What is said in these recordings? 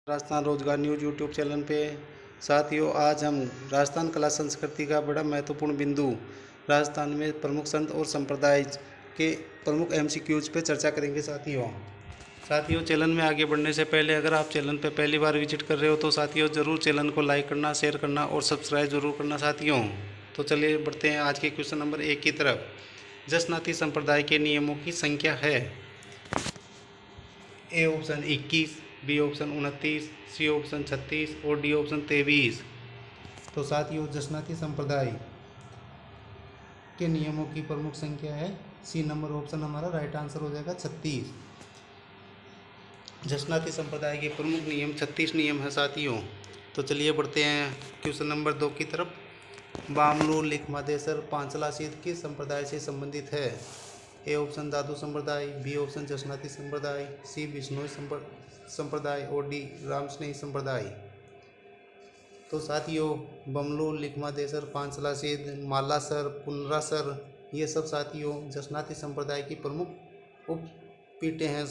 राजस्थान रोजगार news YouTube channel पे साथियों, आज हम राजस्थान कला संस्कृति का बड़ा महत्वपूर्ण बिंदु राजस्थान में प्रमुख संत और संप्रदाय के प्रमुख एमसीक्यूज पे चर्चा करेंगे। साथियों चैनल में आगे बढ़ने से पहले अगर आप चैनल पे पहली बार विजिट कर रहे हो तो साथियों ज़रूर चैनल को लाइक करना, शेयर करना और सब्सक्राइब जरूर करना। साथियों तो चलिए बढ़ते हैं आज के क्वेश्चन नंबर 1 की तरफ। जसनाती संप्रदाय के नियमों की संख्या है। A option 21, B option 29, C option 36 और डी ऑप्शन 23। तो साथियों जसनाती संप्रदाय के नियमों की प्रमुख संख्या है सी नंबर ऑप्शन हमारा राइट आंसर हो जाएगा 36। जसनाती संप्रदाय के प्रमुख नियम 36 नियम है साथियों। तो चलिए बढ़ते हैं क्वेश्चन नंबर 2 की तरफ। बामलू लिखमादेसर पांचला सीध किस संप्रदाय से संबंधित है। ए ऑप्शन दादू संप्रदाय, बी ऑप्शन जसनाती संप्रदाय, सी बिश्नोई संप्रदाय और डी रामस्नेही संप्रदाय। तो साथियों बमलू लिखमादेसर पांचला सीध मालासर पुनरासर ये सब साथियों जसनाती संप्रदाय की प्रमुख उपपीठें हैं।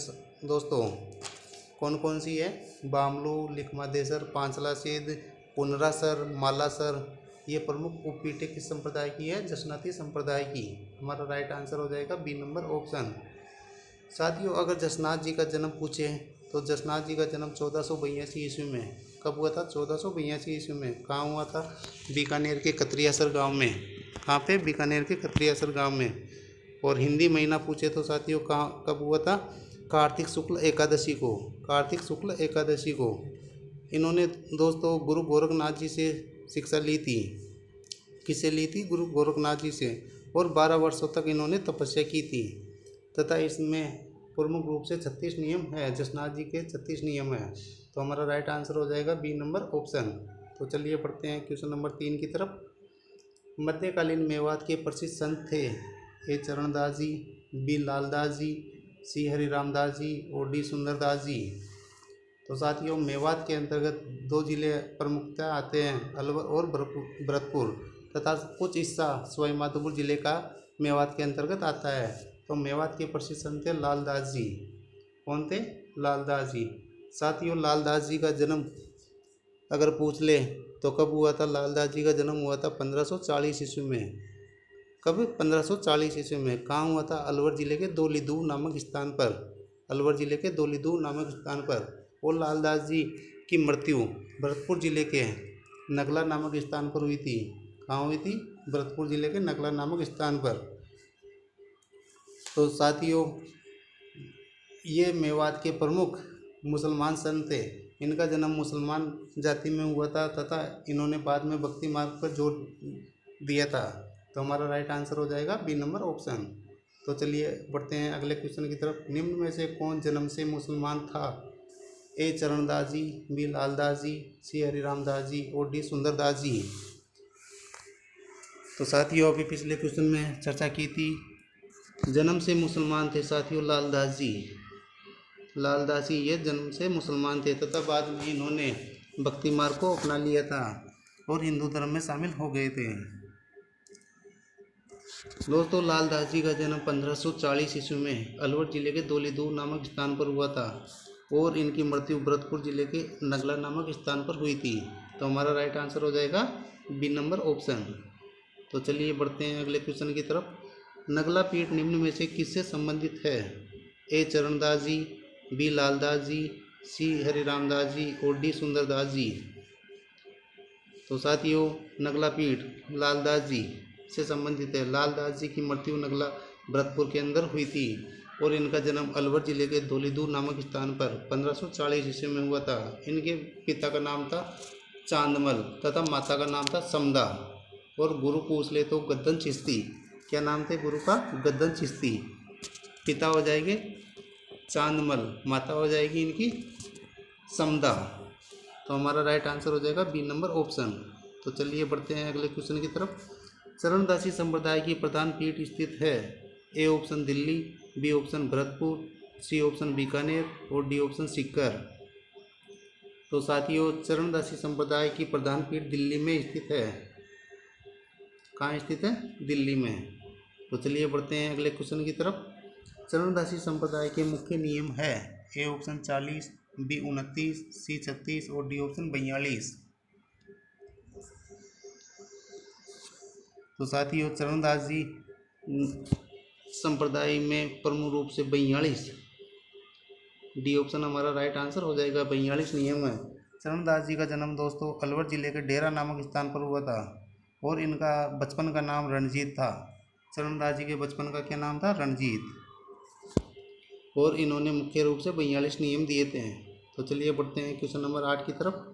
दोस्तों कौन कौन सी है? बामलू लिखमादेसर पांचला सीध पुनरासर मालासर ये प्रमुख उपपीठें किस संप्रदाय की है? जसनाती संप्रदाय की। हमारा राइट आंसर हो जाएगा बी नंबर ऑप्शन। साथियों अगर जसनाथ जी का जन्म पूछे तो जसनाथ जी का जन्म 1482 ईस्वी में कब हुआ था? 1482 ईस्वी में। कहाँ हुआ था? बीकानेर के कतरियासर गांव में। कहाँ पे? बीकानेर के कतरियासर गांव में। और हिंदी महीना पूछे तो साथियों कहाँ कब हुआ था? कार्तिक शुक्ल एकादशी को। कार्तिक शुक्ल एकादशी को इन्होंने दोस्तों गुरु गोरखनाथ जी से शिक्षा ली थी। किससे ली थी? गुरु गोरखनाथ जी से। और 12 वर्षों तक इन्होंने तपस्या की थी तथा इसमें प्रमुख रूप से 36 नियम है। जसनाथ जी के 36 नियम है। तो हमारा राइट आंसर हो जाएगा बी नंबर ऑप्शन। तो चलिए पढ़ते हैं क्वेश्चन नंबर 3 की तरफ। मध्यकालीन मेवात के प्रसिद्ध संत थे। ए चरणदास जी, बी लालदास जी, सी हरिरामदास जी और डी सुंदरदास जी। तो साथियों मेवात के अंतर्गत 2 जिले प्रमुखता आते हैं, अलवर और भरतपुर तथा कुछ हिस्सा सवाईमाधोपुर जिले का मेवात के अंतर्गत आता है। तो मेवात के प्रसिद्ध संत थे लालदास जी। कौन थे? लालदास जी। साथियों लालदास जी का जन्म अगर पूछ ले तो कब हुआ था? लालदास जी का जन्म हुआ था 1540 ईस्वी में। कब? 1540 ईस्वी में। कहाँ हुआ था? अलवर जिले के दौलीदूह नामक स्थान पर। अलवर जिले के दौलीदूह नामक स्थान पर। और लालदास जी की मृत्यु भरतपुर जिले के नगला नामक स्थान पर हुई थी। कहाँ हुई थी? भरतपुर जिले के नगला नामक स्थान पर। तो साथियों ये मेवात के प्रमुख मुसलमान संत थे। इनका जन्म मुसलमान जाति में हुआ था तथा इन्होंने बाद में भक्ति मार्ग पर जोर दिया था। तो हमारा राइट आंसर हो जाएगा बी नंबर ऑप्शन। तो चलिए बढ़ते हैं अगले क्वेश्चन की तरफ। निम्न में से कौन जन्म से मुसलमान था? ए चरणदास जी, बी लालदास जी, सी हरिरामदास जी और डी सुंदरदास जी। तो साथियों अभी पिछले क्वेश्चन में चर्चा की थी, जन्म से मुसलमान थे साथियों लालदास जी। लालदास जी ये जन्म से मुसलमान थे तथा बाद में इन्होंने भक्ति मार्ग को अपना लिया था और हिंदू धर्म में शामिल हो गए थे। दोस्तों लालदास जी का जन्म 1540 ईस्वी में अलवर जिले के दौलीदूह नामक स्थान पर हुआ था और इनकी मृत्यु भरतपुर जिले के नगला नामक स्थान पर हुई थी। तो हमारा राइट आंसर हो जाएगा बी नंबर ऑप्शन। तो चलिए बढ़ते हैं अगले क्वेश्चन की तरफ। नगला पीठ निम्न में से किससे संबंधित है? ए चरणदास जी, बी लालदास जी, सी हरिरामदास जी और डी सुंदरदास जी। तो साथियों नगला पीठ लालदास जी से संबंधित है। लालदास जी की मृत्यु नगला भरतपुर के अंदर हुई थी और इनका जन्म अलवर जिले के दौलीदूह नामक स्थान पर 1540 ईस्वी में हुआ था। इनके पिता का नाम था चांदमल तथा माता का नाम था समदा। और गुरु पूछ ले तो गद्दन चिश्ती। क्या नाम थे गुरु का? गद्दन चिश्ती। पिता हो जाएंगे चांदमल, माता हो जाएगी इनकी समदा। तो हमारा राइट आंसर हो जाएगा बी नंबर ऑप्शन। तो चलिए बढ़ते हैं अगले क्वेश्चन की तरफ। चरणदासी संप्रदाय की प्रधान पीठ स्थित है। A option Delhi, B option Bharatpur, C option Bikaner और डी ऑप्शन सीकर। तो साथियों चरणदासी संप्रदाय की प्रधान पीठ दिल्ली में स्थित है। कहाँ स्थित है? दिल्ली में। तो चलिए बढ़ते हैं अगले क्वेश्चन की तरफ। चरणदासी संप्रदाय के मुख्य नियम है। ए ऑप्शन 40, बी 29, सी 36 और डी ऑप्शन 42। तो साथियों चरणदास जी संप्रदाय में प्रमुख रूप से 42, डी ऑप्शन हमारा राइट आंसर हो जाएगा। 42 नियम है। चरणदास जी का जन्म दोस्तों अलवर जिले के डेरा नामक स्थान पर हुआ था और इनका बचपन का नाम रणजीत था। चरणदास जी के बचपन का क्या नाम था? रणजीत। और इन्होंने मुख्य रूप से 42 नियम दिए थे। तो चलिए बढ़ते हैं क्वेश्चन नंबर 8 की तरफ।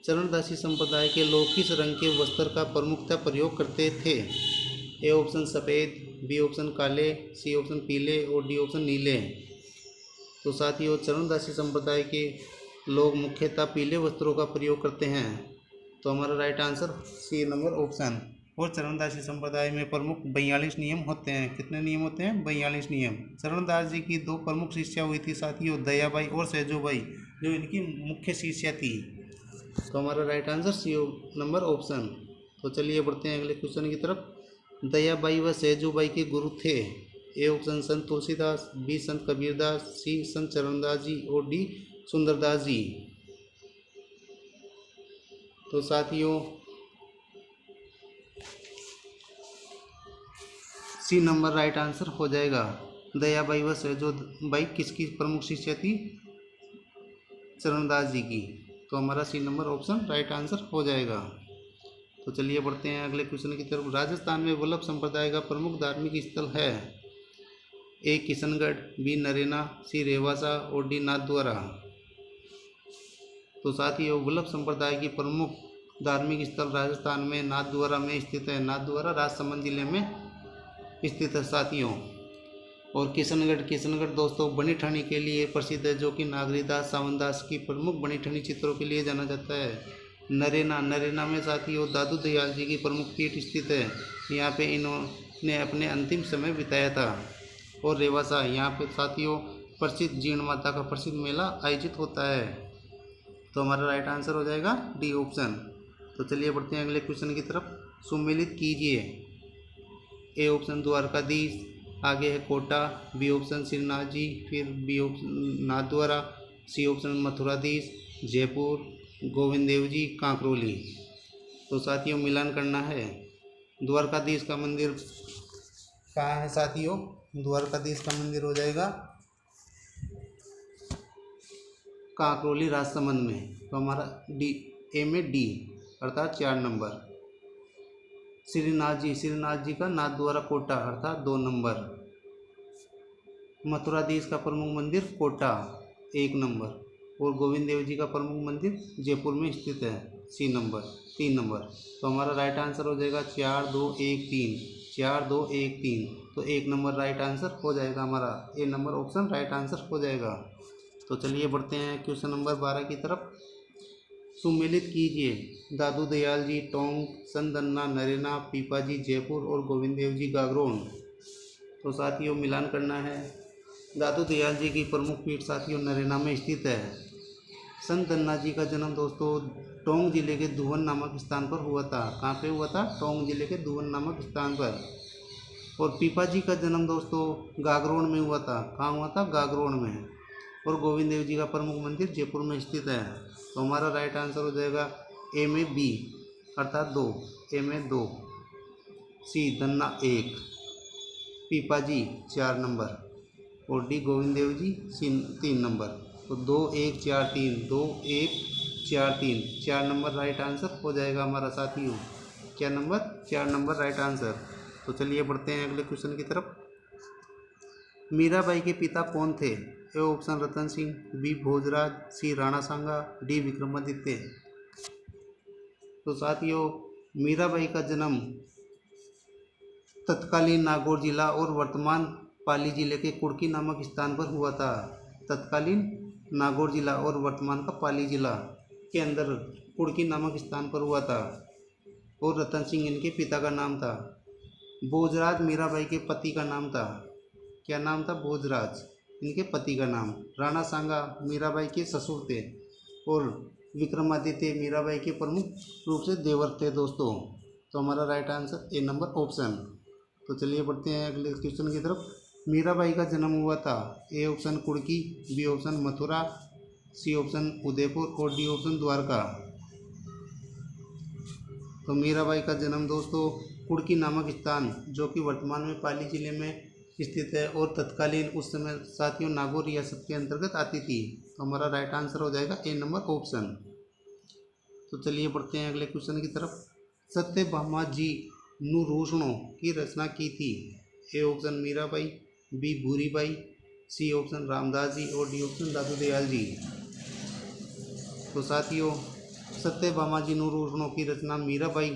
चरणदासी संप्रदाय के लोग किस रंग के वस्त्र का प्रमुखतः प्रयोग करते थे? ए ऑप्शन सफ़ेद, बी ऑप्शन काले, सी ऑप्शन पीले और डी ऑप्शन नीले। तो साथियों चरणदासी संप्रदाय के लोग मुख्यतः पीले वस्त्रों का प्रयोग करते हैं। तो हमारा right answer C number option. और चरणदासी संप्रदाय में प्रमुख 42 नियम होते हैं। कितने नियम होते हैं? 42 नियम। चरणदास जी की दो प्रमुख शिष्या हुई थी साथियों, दयाबाई और सैजोबाई, जो इनकी मुख्य शिष्या थी। तो हमारा right answer C number option. तो चलिए बढ़ते हैं अगले क्वेश्चन की तरफ। दयाबाई व सैजोबाई के गुरु थे? A option Sant Tulsidas, B संत कबीरदास, सी संत चरणदास जी और डी सुंदरदास जी। तो साथियों सी नंबर राइट आंसर हो जाएगा। दयाबाई व सैजोबाई किसकी प्रमुख शिष्या थी? चरणदास जी की। तो हमारा C number option right answer हो जाएगा। तो चलिए बढ़ते हैं अगले क्वेश्चन की तरफ। राजस्थान में वल्लभ संप्रदाय का प्रमुख धार्मिक स्थल है? ए किशनगढ़, बी नरेना, सी रेवासा और डी नाथद्वारा। तो साथियों वल्लभ संप्रदाय की प्रमुख धार्मिक स्थल राजस्थान में नाथद्वारा में स्थित है। नाथद्वारा राजसमंद जिले में स्थित है साथियों। और किशनगढ़ दोस्तों बनी ठनी के लिए प्रसिद्ध है, जो कि नागरीदास सावंतदास की प्रमुख बनी ठनी चित्रों के लिए जाना जाता है। नरेना में साथियों दादू दयाल जी की प्रमुख पीठ स्थित है। यहाँ पे इन्होंने अपने अंतिम समय बिताया था। और रेवासा, यहाँ पे साथियों प्रसिद्ध जीर्ण माता का प्रसिद्ध मेला आयोजित होता है। तो हमारा राइट आंसर हो जाएगा डी ऑप्शन। तो चलिए बढ़ते हैं अगले क्वेश्चन की तरफ। सुमेलित कीजिए। ए ऑप्शन द्वारकाधीश, आगे है कोटा, बी ऑप्शन श्रीनाथ जी, फिर B option Nathdwara, C option Mathuradhish, Jaipur, Govind Dev ji, Kankroli. तो साथियों मिलान करना है। द्वारकाधीश का मंदिर कहाँ है साथियों? द्वारकाधीश का मंदिर हो जाएगा कांकरोली राजसमंद में। तो हमारा डी ए में डी अर्थात 4 नंबर। श्रीनाथ जी का नाथद्वारा कोटा अर्थात 2 नंबर। मथुराधीश का प्रमुख मंदिर कोटा 1 नंबर। और गोविंद देव जी का प्रमुख मंदिर जयपुर में स्थित है, सी नंबर 3 नंबर। तो हमारा राइट आंसर हो जाएगा 4 2 1 3, 4 2 1 3। तो 1 नंबर राइट आंसर हो जाएगा हमारा। ए नंबर ऑप्शन राइट आंसर हो जाएगा। तो चलिए बढ़ते हैं क्वेश्चन नंबर 12 की तरफ। सुमेलित कीजिए। दादू दयाल जी टोंक, संदन्ना नरेना, पीपाजी जयपुर और गोविंद देव जी गागरोन। तो साथियों मिलान करना है। दादू दयाल जी की प्रमुख पीठ साथियों नरेना में स्थित है। संत दन्ना जी का जन्म दोस्तों टोंक जिले के दुवन नामक स्थान पर हुआ था। कहाँ पे हुआ था? टोंक जिले के दुवन नामक स्थान पर। और पीपाजी का जन्म दोस्तों गागरोन में हुआ था। कहाँ हुआ था? गागरोन में। और गोविंद देव जी का प्रमुख मंदिर जयपुर में स्थित है। तो हमारा राइट आंसर हो जाएगा ए में बी अर्थात 2, ए में 2, सी दन्ना 1, पीपाजी 4 नंबर और डी गोविंद देव जी 3 नंबर। तो 2 1 4 3, 2 1 4 3, 4 नंबर राइट आंसर हो जाएगा हमारा साथियों। क्या नंबर? 4 number right answer. तो चलिए बढ़ते हैं अगले क्वेश्चन की तरफ। मीराबाई के पिता कौन थे? A option Ratan Singh, B Bhojraj, C Rana Sanga, D Vikramaditya. तो साथियों मीराबाई का जन्म तत्कालीन नागौर जिला और वर्तमान पाली जिले के कुड़की नामक स्थान पर हुआ था। तत्कालीन नागौर जिला और वर्तमान का पाली जिला के अंदर कुड़की नामक स्थान पर हुआ था। और रतन सिंह इनके पिता का नाम था। भोजराज मीराबाई के पति का नाम था। क्या नाम था? भोजराज इनके पति का नाम। राणा सांगा मीराबाई के ससुर थे। और विक्रमादित्य मीराबाई के प्रमुख रूप से देवर थे दोस्तों। तो हमारा right answer A number option. तो चलिए बढ़ते हैं अगले क्वेश्चन की तरफ। मीराबाई का जन्म हुआ था। A option Kurki, B option Mathura, C option Udaipur और डी ऑप्शन द्वारका। तो मीराबाई का जन्म दोस्तों कुड़की नामक स्थान जो कि वर्तमान में पाली जिले में स्थित है और तत्कालीन उस समय साथियों नागौर रियासत के अंतर्गत आती थी। तो हमारा राइट आंसर हो जाएगा ए नंबर ऑप्शन। तो चलिए बढ़ते हैं अगले क्वेश्चन की तरफ। सत्यभामा जी नुरोषणों की रचना की थी। A option Mirabai, B Bhuribai, C option Ramdas ji और डी ऑप्शन दादू दयाल जी। तो साथियों सत्यभामा जी नुरोषणों की रचना मीराबाई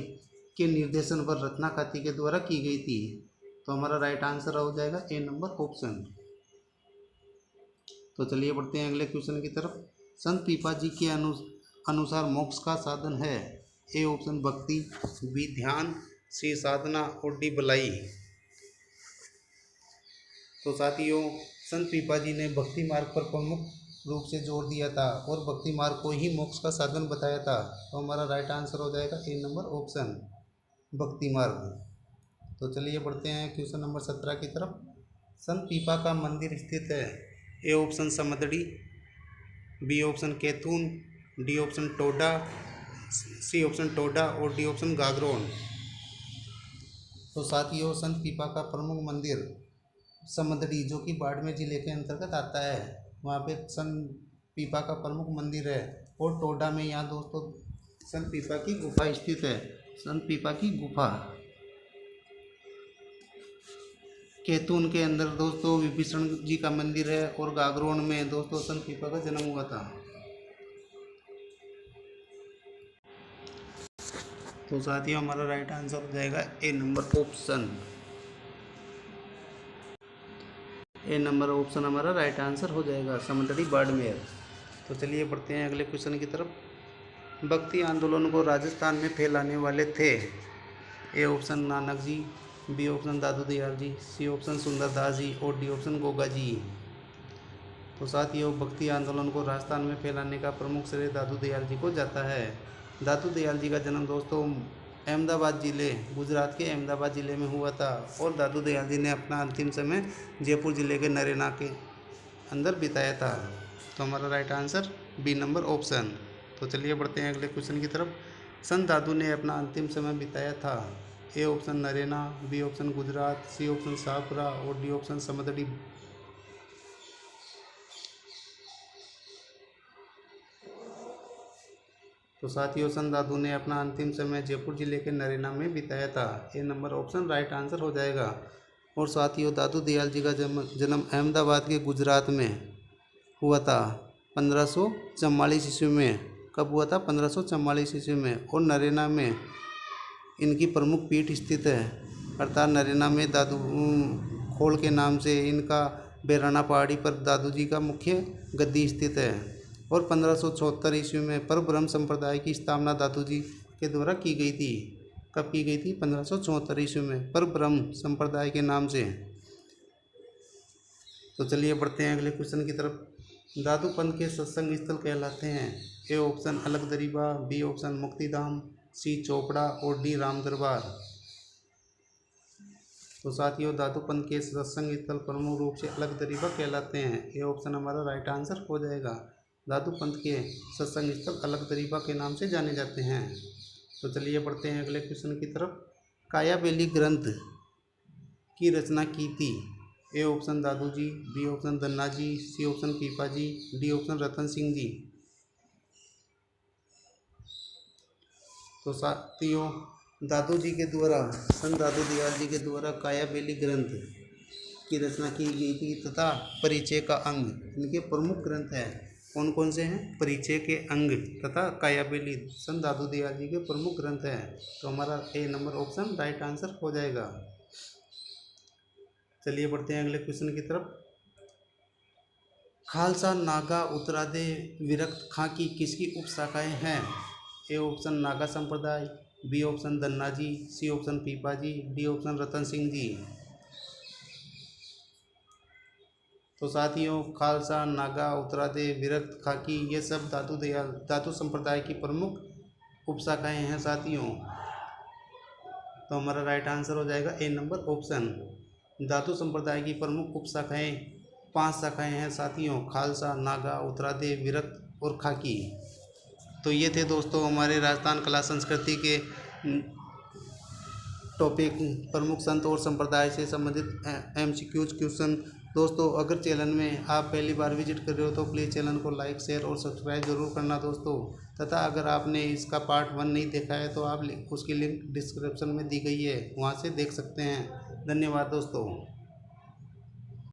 के निर्देशन पर रत्ना खाती के द्वारा की गई थी। तो हमारा राइट आंसर हो जाएगा ए नंबर ऑप्शन। तो चलिए बढ़ते हैं अगले क्वेश्चन की तरफ। संत पीपा जी के अनुसार मोक्ष का साधन है। ए ऑप्शन भक्ति, बी ध्यान, सी साधना और डी भलाई। तो साथियों संत पीपा जी ने भक्ति मार्ग पर प्रमुख रूप से जोर दिया था और भक्ति मार्ग को ही मोक्ष का साधन बताया था। तो हमारा राइट आंसर हो जाएगा ए नंबर ऑप्शन भक्ति मार्ग। तो चलिए बढ़ते हैं क्वेश्चन नंबर 17 की तरफ। संत पीपा का मंदिर स्थित है। A option Samdari, B option Kaithun, D option Toda, C option Toda और डी ऑप्शन गागरोन। तो साथियों संत पीपा का प्रमुख मंदिर समदड़ी जो कि बाड़मेर जिले के अंतर्गत आता है, वहाँ पे संत पीपा का प्रमुख मंदिर है। और टोडा में यहाँ दोस्तों संत पीपा की गुफा स्थित है, संत पीपा की गुफा। कैथून के अंदर दोस्तों विभीषण जी का मंदिर है और गागरोन में दोस्तों संत पीपा का जन्म हुआ था। तो साथियों हमारा राइट आंसर हो जाएगा ए नंबर ऑप्शन। ए नंबर ऑप्शन हमारा राइट आंसर हो जाएगा, समदड़ी बाड़मेर। तो चलिए बढ़ते हैं अगले क्वेश्चन की तरफ। भक्ति आंदोलन को राजस्थान में फैलाने वाले थे। A option Nanak ji, B option Dadu Dayal ji, C option Sundardas ji और डी ऑप्शन गोगा जी। तो साथियों भक्ति आंदोलन को राजस्थान में फैलाने का प्रमुख श्रेय दादू दयाल जी को जाता है। दादू दयाल जी का जन्म दोस्तों अहमदाबाद ज़िले, गुजरात के अहमदाबाद ज़िले में हुआ था और दादू दयाल जी ने अपना अंतिम समय जयपुर ज़िले के नरेना के अंदर बिताया था। तो हमारा right answer B number option. तो चलिए बढ़ते हैं अगले क्वेश्चन की तरफ। संत दादू ने अपना अंतिम समय बिताया था। A option Narena, B option Gujarat, C option Shahpura और डी ऑप्शन समदड़ी। तो साथियों संत दादू ने अपना अंतिम समय जयपुर जिले के नरेना में बिताया था। ए नंबर ऑप्शन राइट आंसर हो जाएगा। और साथियों दादू दयाल जी का जन्म अहमदाबाद के गुजरात में हुआ था 1544 ईस्वी में। कब हुआ था? 1544 ईस्वी में। और नरेना में इनकी प्रमुख पीठ स्थित है, अर्थात नरेना में दादू खोल के नाम से इनका बैराना पहाड़ी पर दादू जी का मुख्य गद्दी स्थित है। और 1574 ईस्वी में परब्रह्म संप्रदाय की स्थापना दादू जी के द्वारा की गई थी। कब की गई थी? 1574 ईस्वी में परब्रह्म संप्रदाय के नाम से। तो चलिए बढ़ते हैं अगले क्वेश्चन की तरफ। दादू पंथ के सत्संग स्थल कहलाते हैं। ए ऑप्शन अलग दरीबा, बी ऑप्शन मुक्तिधाम, सी चोपड़ा और डी राम दरबार। तो साथियों दादू पंथ के सत्संग स्थल प्रमुख रूप से अलग दरीबा कहलाते हैं। ए ऑप्शन हमारा राइट आंसर हो जाएगा। दादू पंथ के सत्संग स्थल अलग दरीबा के नाम से जाने जाते हैं। तो चलिए बढ़ते हैं अगले क्वेश्चन की तरफ। कायाबेली ग्रंथ की रचना की थी। A option Dadu ji, B option Dhanna ji, C option Pipa ji, D option Ratan Singh ji. तो साथियों दादू जी के द्वारा, संत दादू दयाल जी के द्वारा कायाबेली ग्रंथ की रचना की गई थी तथा परिचय का अंग इनके प्रमुख ग्रंथ हैं। कौन कौन से हैं? परिचय के अंग तथा कायाबेली संत दादू दयाल जी के प्रमुख ग्रंथ हैं। तो हमारा ए नंबर ऑप्शन राइट आंसर हो जाएगा। चलिए बढ़ते हैं अगले क्वेश्चन की तरफ। खालसा, नागा, उत्तरादे, विरक्त खां की किसकी उपशाखाएं हैं? ए ऑप्शन नागा संप्रदाय, B option Dhanna ji, C option Pipa ji, D option Ratan Singh ji. तो साथियों खालसा, नागा, उत्तरादे, विरक्त खाकी ये सब दादू संप्रदाय की प्रमुख उपशाखाएं हैं साथियों। तो हमारा राइट आंसर हो जाएगा ए नंबर ऑप्शन। दादू संप्रदाय की प्रमुख उपशाखाएं 5 शाखाएं हैं साथियों, खालसा, नागा, उत्तरादे, विरक्त और खाकी। तो ये थे दोस्तों हमारे राजस्थान कला संस्कृति के टॉपिक, प्रमुख संत और संप्रदाय से संबंधित MCQ क्वेश्चन। दोस्तों अगर चैनल में आप पहली बार विजिट कर रहे हो तो प्लीज़ चैनल को लाइक, शेयर और सब्सक्राइब जरूर करना दोस्तों। तथा अगर आपने इसका पार्ट 1 नहीं देखा है तो आप उसकी लिंक डिस्क्रिप्शन में दी गई है, वहाँ से देख सकते हैं। धन्यवाद दोस्तों।